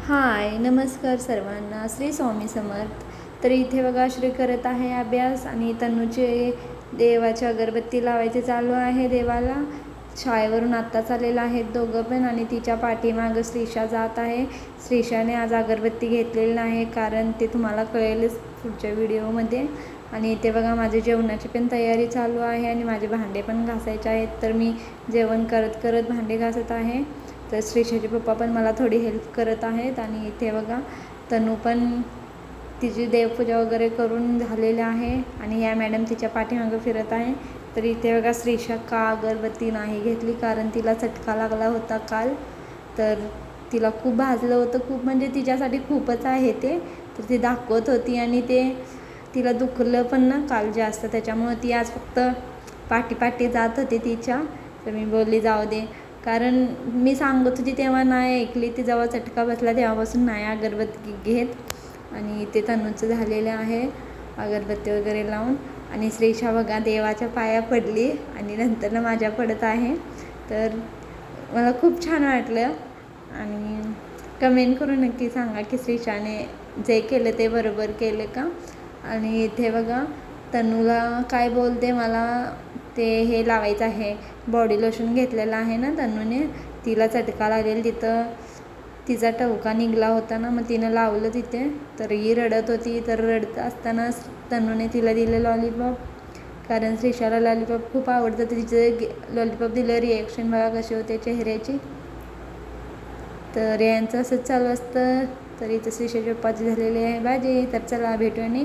हाय, नमस्कार सर्वांना. श्री स्वामी समर्थ. तर इथे बघा श्री करत आहे अभ्यास आणि तनूचे देवाची अगरबत्ती लावायचे चालू आहे देवाला. शाळेवरून आत्ताच आलेला आहेत दोघं पण आणि तिच्या पाठीमागं श्रीषा जात आहे. श्रीषाने आज अगरबत्ती घेतलेली नाही कारण ते तुम्हाला कळेलच पुढच्या व्हिडिओमध्ये. आणि इथे बघा माझी जेवणाची पण तयारी चालू आहे आणि माझे भांडे पण घासायचे आहेत. तर मी जेवण करत करत भांडे घासत आहे. तर श्रीषाचे पप्पा पण मला थोडी हेल्प करत आहेत. आणि इथे बघा तनू पण तिची देवपूजा वगैरे करून झालेली आहे आणि या मॅडम तिच्या पाठीमागं फिरत आहे. तर इथे बघा श्रीषा का अगरबत्ती नाही घेतली कारण तिला चटका लागला होता काल. तर तिला खूप भाजलं होतं, खूप म्हणजे तिच्यासाठी खूपच आहे ते. तर ती दाखवत होती आणि ते तिला दुखलं पण ना काल जास्त, त्याच्यामुळं ती आज फक्त पाठी जात होती तिच्या. तर मी बोलली जाऊ दे, कारण मी सांगत होती तेव्हा नाही ऐकली. ती जेव्हा चटका बसला तेव्हापासून नाही अगरबत्ती घेत. आणि इथे तनूचं झालेलं आहे अगरबत्ती वगैरे लावून. आणि श्रीषा बघा देवाच्या पाया पडली आणि नंतर माझ्या पडत आहे. तर मला खूप छान वाटलं आणि कमेंट करून नक्की सांगा की श्रीषाने जे केलं ते बरोबर केलं का. आणि इथे बघा तनूला काय बोलते, मला ते हे लावायचं आहे, बॉडी लोशन घेतलेलं आहे ना तनूने. तिला चटका लागेल तिथं, तिचा टवका निघला होता ना, मग तिनं लावलं तिथे. तर ही रडत होती. तर रडत असताना तनूने तिला दिलं लॉलीपॉप, कारण श्रीषाला लॉलीपॉप खूप आवडतं. तिचं लॉलीपॉप दिलं, रिॲक्शन बघा कशी होते चेहऱ्याची. तर यांचं असंच चालू असतं. तर इथं श्रीषाच्या पप्पाची झालेली आहे भाजी. तर चला भेटूया.